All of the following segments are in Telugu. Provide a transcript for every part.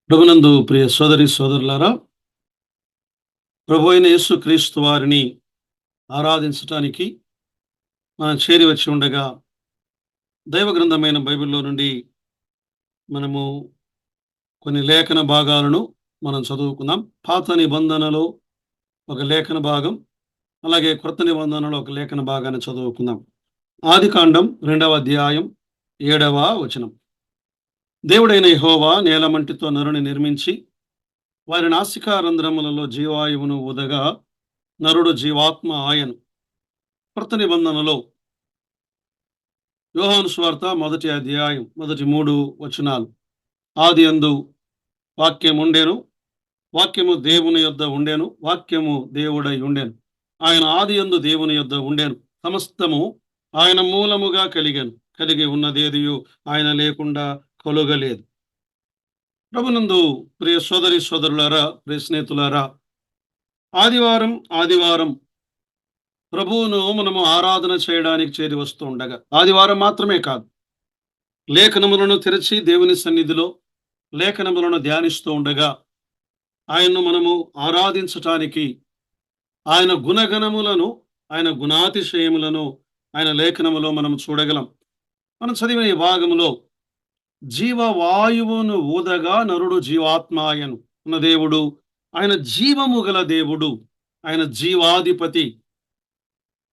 ప్రభునందు ప్రియ సోదరి సోదరులారా, ప్రభు అయిన యేసు క్రీస్తు వారిని ఆరాధించటానికి మనం చేరి వచ్చి ఉండగా, దైవ గ్రంథమైన బైబిల్లో నుండి మనము కొన్ని లేఖన భాగాలను మనం చదువుకుందాం. పాత నిబంధనలో ఒక లేఖన భాగం, అలాగే క్రొత్త నిబంధనలో ఒక లేఖన భాగాన్ని చదువుకుందాం. ఆదికాండం 2వ అధ్యాయం 7వ వచనం. దేవుడైన యెహోవా నేలమంటితో నరుని నిర్మించి వారి నాసికారంధ్రములలో జీవాయువును ఊదగా నరుడు జీవాత్మ ఆయను. క్రొత్త నిబంధనలో యోహాను సువార్త 1వ అధ్యాయం 3 వచనాలు. ఆదియందు వాక్యం ఉండెను, వాక్యము దేవుని యొద్ద ఉండెను, వాక్యము దేవుడై ఉండెను. ఆయన ఆదియందు దేవుని యొద్ద ఉండెను. సమస్తము ఆయన మూలముగా కలిగెను. కలిగి ఉన్నదేదియు ఆయన లేకుండా కలుగలేదు. ప్రభునందు ప్రియ సోదరి సోదరులారా, ప్రియ స్నేహితులారా, ఆదివారం ప్రభువును మనము ఆరాధన చేయడానికి చేరి వస్తూ ఉండగా, ఆదివారం మాత్రమే కాదు, లేఖనములను తెరిచి దేవుని సన్నిధిలో లేఖనములను ధ్యానిస్తూ ఉండగా ఆయన్ను మనము ఆరాధించటానికి, ఆయన గుణగణములను, ఆయన గుణాతిశయములను ఆయన లేఖనములో మనం చూడగలం. మనం చదివిన ఈ భాగములో జీవవాయువును ఊదగా నరుడు జీవాత్మాయను ఉన్న దేవుడు, ఆయన జీవము గల దేవుడు, ఆయన జీవాధిపతి,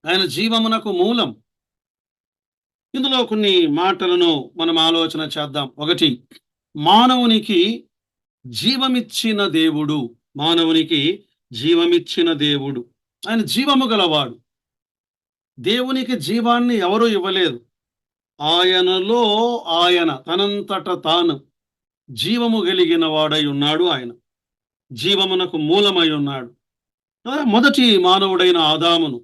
ఆయన జీవమునకు మూలం. ఇందులో కొన్ని మాటలను మనం ఆలోచన చేద్దాం. ఒకటి, మానవునికి జీవమిచ్చిన దేవుడు. మానవునికి జీవమిచ్చిన దేవుడు, ఆయన జీవము గలవాడు. దేవునికి జీవాన్ని ఎవరూ ఇవ్వలేదు. ఆయనలో ఆయన తనంతట తాను జీవము కలిగిన వాడై ఉన్నాడు. ఆయన జీవమునకు మూలమై ఉన్నాడు. మొదటి మానవుడైన ఆదామును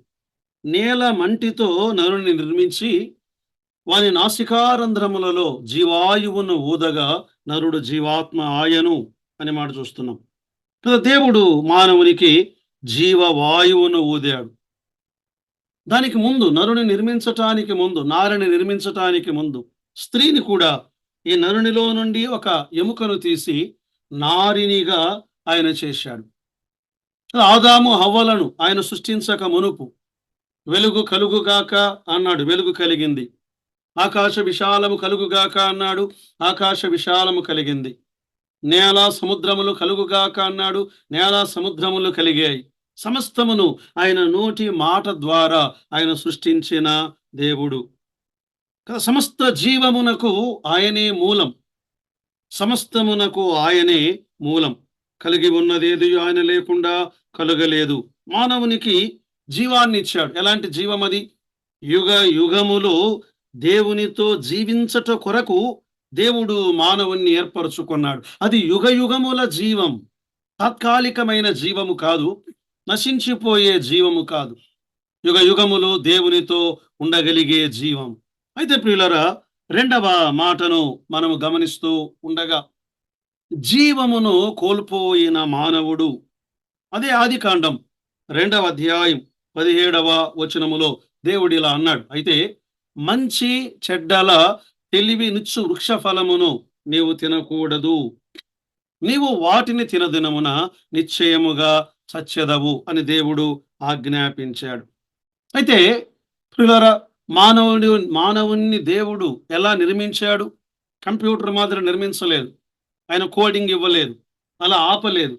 నేల మంటితో నరుని నిర్మించి వాని నాసికారంధ్రములలో జీవాయువును ఊదగా నరుడు జీవాత్మ ఆయను అని మాట చూస్తున్నాం. దేవుడు మానవునికి జీవవాయువును ఊదాడు. దానికి ముందు, నరుని నిర్మించటానికి ముందు, నారిని నిర్మించటానికి ముందు, స్త్రీని కూడా ఈ నరునిలో నుండి ఒక ఎముకను తీసి నారినిగా ఆయన చేశాడు. ఆదాము హవ్వలను ఆయన సృష్టించక మునుపు వెలుగు కలుగుగాక అన్నాడు, వెలుగు కలిగింది. ఆకాశ విశాలము కలుగుగాక అన్నాడు, ఆకాశ విశాలము కలిగింది. నేల సముద్రములు కలుగుగాక అన్నాడు, నేల సముద్రములు కలిగాయి. సమస్తమును ఆయన నోటి మాట ద్వారా ఆయన సృష్టించిన దేవుడు. సమస్త జీవమునకు ఆయనే మూలం, సమస్తమునకు ఆయనే మూలం. కలిగి ఉన్నదేది ఆయన లేకుండా కలుగలేదు. మానవునికి జీవాన్ని ఇచ్చాడు. ఎలాంటి జీవం అది? యుగ యుగములు దేవునితో జీవించట కొరకు దేవుడు మానవుణ్ణి ఏర్పరచుకున్నాడు. అది యుగ యుగముల జీవం, తాత్కాలికమైన జీవము కాదు, నశించిపోయే జీవము కాదు. యుగ యుగములు దేవునితో ఉండగలిగే జీవం. అయితే ప్రియులరా, రెండవ మాటను మనము గమనిస్తూ ఉండగా, జీవమును కోల్పోయిన మానవుడు. అదే ఆదికాండం 2వ అధ్యాయం 17వ వచనములో దేవుడు ఇలా అన్నాడు, అయితే మంచి చెడ్డల తెలివినిచ్చు వృక్ష ఫలమును నీవు తినకూడదు, నీవు వాటిని తినదినమున నిశ్చయముగా చచ్చెదవు అని దేవుడు ఆజ్ఞాపించాడు. అయితే ప్రియులారా, మానవుణ్ణి దేవుడు ఎలా నిర్మించాడు? కంప్యూటర్ మాదిరి నిర్మించలేదు. ఆయన కోడింగ్ ఇవ్వలేదు, అలా ఆపలేదు.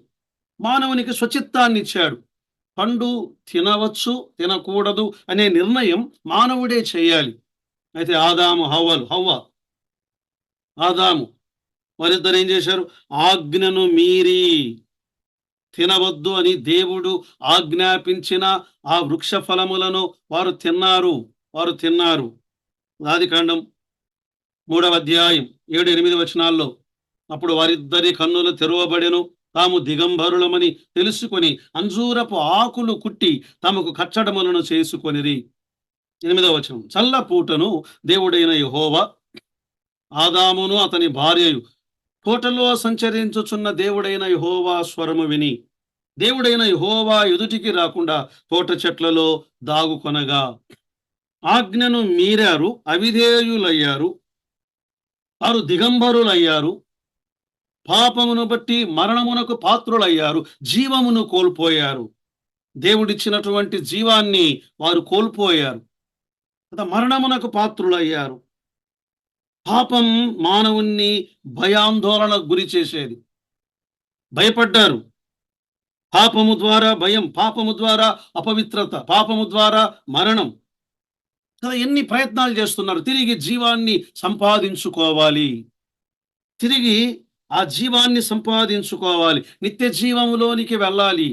మానవునికి స్వచిత్తాన్ని ఇచ్చాడు. పండు తినవచ్చు, తినకూడదు అనే నిర్ణయం మానవుడే చేయాలి. అయితే ఆదాము వారిద్దరు ఏం చేశారు? ఆజ్ఞను మీరి తినవద్దు అని దేవుడు ఆజ్ఞాపించిన ఆ వృక్ష ఫలములను వారు తిన్నారు. ఆదికాండం 3వ అధ్యాయం 7-8 వచనాల్లో, అప్పుడు వారిద్దరి కన్నులు తెరవబడెను, తాము దిగంబరులమని తెలుసుకొని అంజూరపు ఆకులు కుట్టి తమకు కచ్చడములను చేసుకొనిరి. 8వ వచనం, చల్లపూటను దేవుడైన యెహోవా ఆదామును అతని భార్యయు తోటలో సంచరించుచున్న దేవుడైన యెహోవా స్వరము విని, దేవుడైన యెహోవా ఎదుటికి రాకుండా తోట చెట్లలో దాగుకొనగా ఆజ్ఞను మీరారు, అవిధేయులయ్యారు, వారు దిగంబరులయ్యారు. పాపమును బట్టి మరణమునకు పాత్రులయ్యారు, జీవమును కోల్పోయారు. దేవుడిచ్చినటువంటి జీవాన్ని వారు కోల్పోయారు. మరణమునకు పాత్రులయ్యారు. పాపం మానవుణ్ణి భయాందోళనకు గురి చేసేది. భయపడ్డారు. పాపము ద్వారా భయం, పాపము ద్వారా అపవిత్రత, పాపము ద్వారా మరణం. ఎన్ని ప్రయత్నాలు చేస్తున్నారు. తిరిగి జీవాన్ని సంపాదించుకోవాలి, తిరిగి ఆ జీవాన్ని సంపాదించుకోవాలి, నిత్య జీవములోనికి వెళ్ళాలి,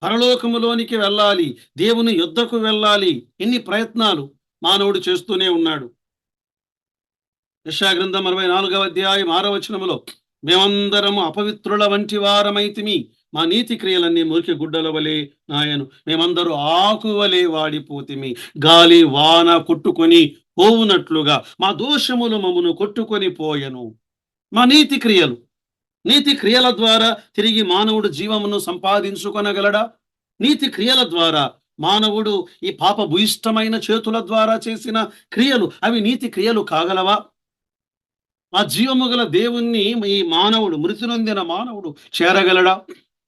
పరలోకములోనికి వెళ్ళాలి, దేవుని యొద్దకు వెళ్ళాలి. ఎన్ని ప్రయత్నాలు మానవుడు చేస్తూనే ఉన్నాడు. యెషయా గ్రంథం 64వ అధ్యాయం 6వ వచనములో, మేమందరము అపవిత్రుల వంటి వారమైతిమి, మా నీతి క్రియలన్నీ మురికి గుడ్డల వలె నాయను, మేమందరూ ఆకువలే వాడిపోతిమి, గాలి వాన కొట్టుకొని పోవునట్లుగా మా దోషములు మమ్మను కొట్టుకొని పోయెను. మా నీతి క్రియల ద్వారా తిరిగి మానవుడు జీవమును సంపాదించుకొనగలడా? నీతి క్రియల ద్వారా మానవుడు ఈ పాప భూయిష్టమైన చేతుల ద్వారా చేసిన క్రియలు, అవి నీతి క్రియలు కాగలవా? ఆ జీవము గల దేవుణ్ణి ఈ మానవుడు, మృతి నొందిన మానవుడు చేరగలడా?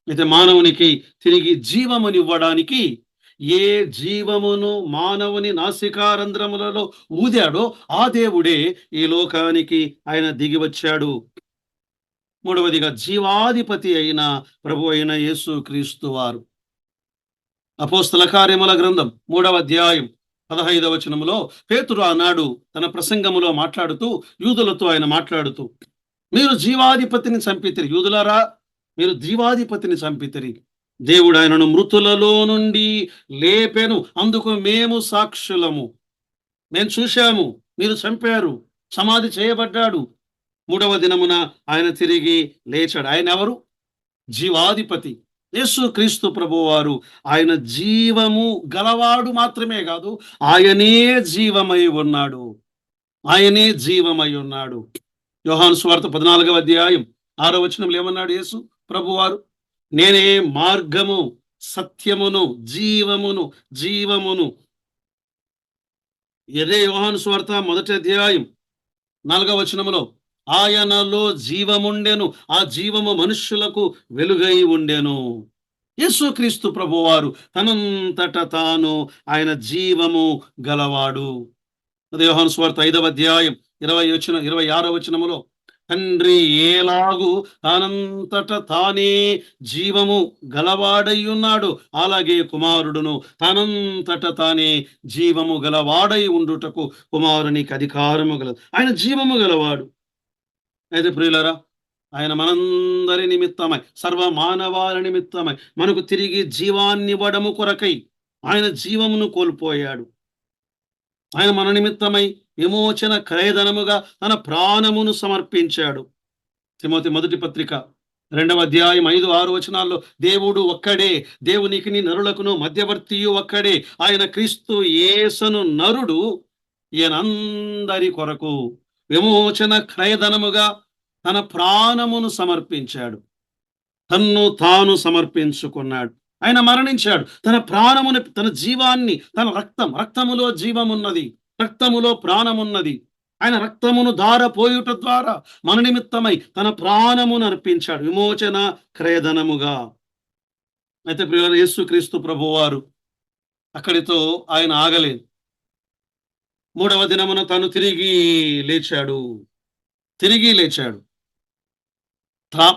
అయితే మానవునికి తిరిగి జీవమునివ్వడానికి ఏ జీవమును మానవుని నాసికారంధ్రములలో ఊదాడో ఆ దేవుడే ఈ లోకానికి ఆయన దిగి వచ్చాడు. మూడవదిగా జీవాధిపతి అయిన ప్రభు అయిన యేసు క్రీస్తు వారు. అపోస్తల కార్యముల గ్రంథం 3వ అధ్యాయం 15వ వచనములో పేతురు ఆనాడు తన ప్రసంగములో మాట్లాడుతూ, యూదులతో ఆయన మాట్లాడుతూ, మీరు జీవాధిపతిని చంపితిరి, యూదులారా మీరు జీవాధిపతిని చంపితిరి, దేవుడు ఆయనను మృతులలో నుండి లేపెను, అందుకు మేము సాక్షులము. మేము చూశాము, మీరు చంపారు, సమాధి చేయబడ్డాడు, 3వ దినమున ఆయన తిరిగి లేచాడు. ఆయన ఎవరు? జీవాధిపతి యేసు క్రీస్తు ప్రభువారు. ఆయన జీవము గలవాడు మాత్రమే కాదు, ఆయనే జీవమై ఉన్నాడు, ఆయనే జీవమై ఉన్నాడు. యోహాను సువార్త 14వ అధ్యాయం 6వ వచనంలో ఏమన్నాడు యేసు ప్రభువారు? నేనే మార్గము, సత్యమును, జీవమును. ఇదే యోహాను సువార్త 1వ అధ్యాయం 4వ వచనములో, ఆయనలో జీవముండెను, ఆ జీవము మనుష్యులకు వెలుగై ఉండెను. యేసుక్రీస్తు ప్రభువారు తనంతట తాను ఆయన జీవము గలవాడు. యోహాను సువార్త 5వ అధ్యాయం 26వ వచనములో, తండ్రి ఏలాగు తానంతట తానే జీవము గలవాడై ఉన్నాడు, అలాగే కుమారుడును తనంతట తానే జీవము గలవాడై ఉండుటకు కుమారునికి అధికారము గలదు. ఆయన జీవము గలవాడు. అయితే ప్రియులారా, ఆయన మనందరి నిమిత్తమై, సర్వ మానవాళి నిమిత్తమై మనకు తిరిగి జీవాన్నివ్వడము కొరకై ఆయన జీవమును కోల్పోయాడు. ఆయన మన నిమిత్తమై విమోచన క్రయధనముగా తన ప్రాణమును సమర్పించాడు. తిమోతి 1వ పత్రిక 2వ అధ్యాయం 5, 6 వచనాల్లో, దేవుడు ఒక్కడే, దేవునికిని నరులకును మధ్యవర్తియు ఒక్కడే, ఆయన క్రీస్తు యేసును నరుడు, ఈయనందరి కొరకు విమోచన క్రయధనముగా తన ప్రాణమును సమర్పించాడు, తన్ను తాను సమర్పించుకున్నాడు. ఆయన మరణించాడు, తన ప్రాణముని, తన జీవాన్ని, తన రక్తములో జీవమున్నది, రక్తములో ప్రాణమున్నది. ఆయన రక్తమును ధారపోయుట ద్వారా మన నిమిత్తమై తన ప్రాణమును అర్పించాడు, విమోచన క్రయధనముగా. అయితే ప్రియులారా, యేసుక్రీస్తు ప్రభువారు అక్కడితో ఆయన ఆగలేదు. 3వ దినమున తను తిరిగి లేచాడు.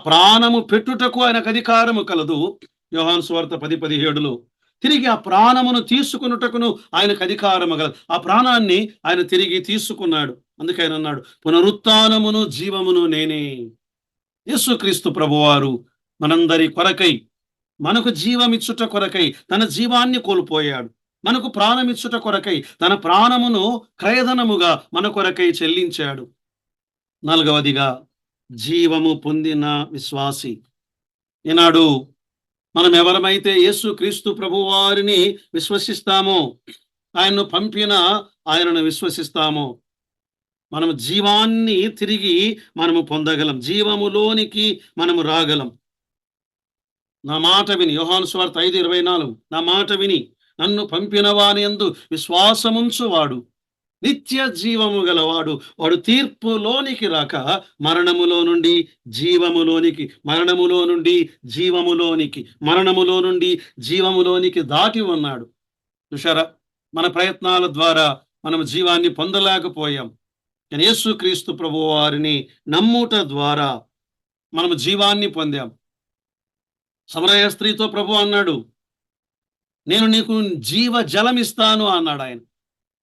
ప్రాణము పెట్టుటకు ఆయనకు అధికారము కలదు. యోహాను సువార్త 10:17లో, తిరిగి ఆ ప్రాణమును తీసుకున్నటకును ఆయనకు అధికారము కలదు. ఆ ప్రాణాన్ని ఆయన తిరిగి తీసుకున్నాడు. అందుకే ఆయన అన్నాడు, పునరుత్థానమును జీవమును నేనే. యేసుక్రీస్తు ప్రభువారు మనందరి కొరకై, మనకు జీవమిచ్చుట కొరకై తన జీవాన్ని కోల్పోయాడు. మనకు ప్రాణమిచ్చుట కొరకై తన ప్రాణమును క్రయధనముగా మన కొరకై చెల్లించాడు. 4వదిగా, జీవము పొందిన విశ్వాసి. ఈనాడు మనం ఎవరమైతే యేసుక్రీస్తు ప్రభువారిని విశ్వసిస్తామో, ఆయన్ను పంపిన ఆయనను విశ్వసిస్తామో, మనము జీవాన్ని తిరిగి మనము పొందగలం, జీవములోనికి మనము రాగలం. నా మాట విని, యోహాను సువార్త 5:24, నా మాట విని నన్ను పంపిన వాని యందు విశ్వాసముంచువాడు నిత్య జీవము గలవాడు. వాడు తీర్పులోనికి రాక మరణములో నుండి జీవములోనికి, మరణములో నుండి జీవములోనికి, మరణములో నుండి జీవములోనికి దాటి ఉన్నాడు. చూశారా? మన ప్రయత్నాల ద్వారా మనం జీవాన్ని పొందలేకపోయాం. కానీ యేసుక్రీస్తు ప్రభువు వారిని నమ్ముట ద్వారా మనము జీవాన్ని పొందాం. సమరయ స్త్రీతో ప్రభు అన్నాడు, నేను నీకు జీవ జలమిస్తాను అన్నాడు ఆయన.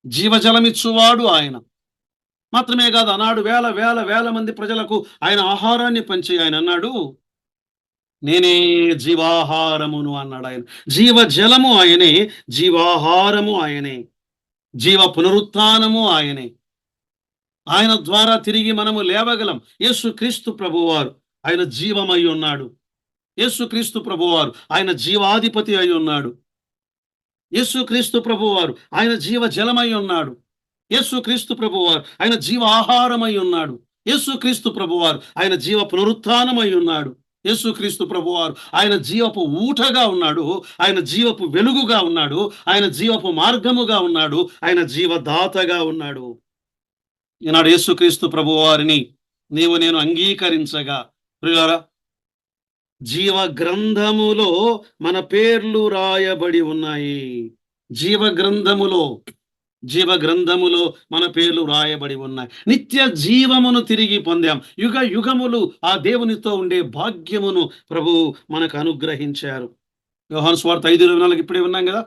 జీవజలమిచ్చువాడు ఆయన. మాత్రమే కాదు, ఆనాడు వేల వేల వేల మంది ప్రజలకు ఆయన ఆహారాన్ని పంచి ఆయన అన్నాడు, నేనే జీవాహారమును అన్నాడు ఆయన. జీవజలము ఆయనే, జీవాహారము ఆయనే, జీవ పునరుత్థానము ఆయనే. ఆయన ద్వారా తిరిగి మనము లేవగలం. యేసుక్రీస్తు ప్రభువారు ఆయన జీవమై ఉన్నాడు. యేసుక్రీస్తు ప్రభువారు ఆయన జీవాధిపతి అయి ఉన్నాడు. యేసుక్రీస్తు ప్రభువారు ఆయన జీవ జలమై ఉన్నాడు. యేసుక్రీస్తు ప్రభువారు ఆయన జీవ ఆహారమై ఉన్నాడు. యేసుక్రీస్తు ప్రభువారు ఆయన జీవ పునరుత్థానమై ఉన్నాడు. యేసుక్రీస్తు ప్రభువారు ఆయన జీవపు ఊటగా ఉన్నాడు. ఆయన జీవపు వెలుగుగా ఉన్నాడు. ఆయన జీవపు మార్గముగా ఉన్నాడు. ఆయన జీవదాతగా ఉన్నాడు. ఈనాడు యేసుక్రీస్తు ప్రభువారిని నీవు నేను అంగీకరించగా ప్రియులారా, జీవ గ్రంథములో మన పేర్లు రాయబడి ఉన్నాయి. జీవ గ్రంథములో మన పేర్లు రాయబడి ఉన్నాయి. నిత్య జీవమును తిరిగి పొందాం. యుగ యుగములు ఆ దేవునితో ఉండే భాగ్యమును ప్రభు మనకు అనుగ్రహించారు. యోహాను సువార్త 5:24 ఇప్పుడే ఉన్నాం కదా.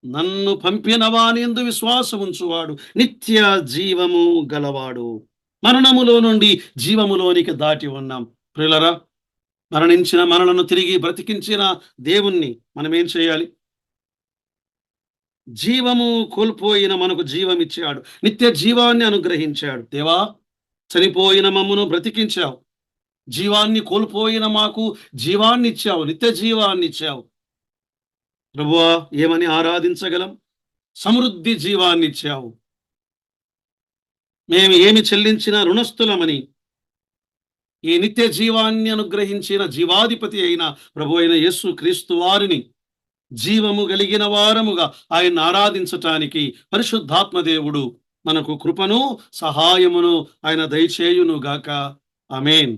నన్ను పంపిన వాని యందు విశ్వాసం ఉంచువాడు నిత్య జీవము గలవాడు. మరణములో నుండి జీవములోనికి దాటి ఉన్నాం. ప్రియులరా, మరణించిన మనలను తిరిగి బ్రతికించిన దేవుణ్ణి మనం ఏం చేయాలి? జీవము కోల్పోయిన మనకు జీవమిచ్చాడు. నిత్య జీవాన్ని అనుగ్రహించాడు. దేవా, చనిపోయిన మమ్మను బ్రతికించావు. జీవాన్ని కోల్పోయిన మాకు జీవాన్ని ఇచ్చావు. నిత్య జీవాన్ని ఇచ్చావు. ప్రభువా, ఏమని ఆరాధించగలం? సమృద్ధి జీవాన్ని ఇచ్చావు. మేము ఏమి చెల్లించిన రుణస్థులమని ఈ నిత్య జీవాన్ని అనుగ్రహించిన జీవాధిపతి అయిన ప్రభు అయిన యేసు క్రీస్తు వారిని జీవము కలిగిన వారముగా ఆయన ఆరాధించటానికి పరిశుద్ధాత్మ దేవుడు మనకు కృపను సహాయమును ఆయన దయచేయును గాక. ఆమేన్.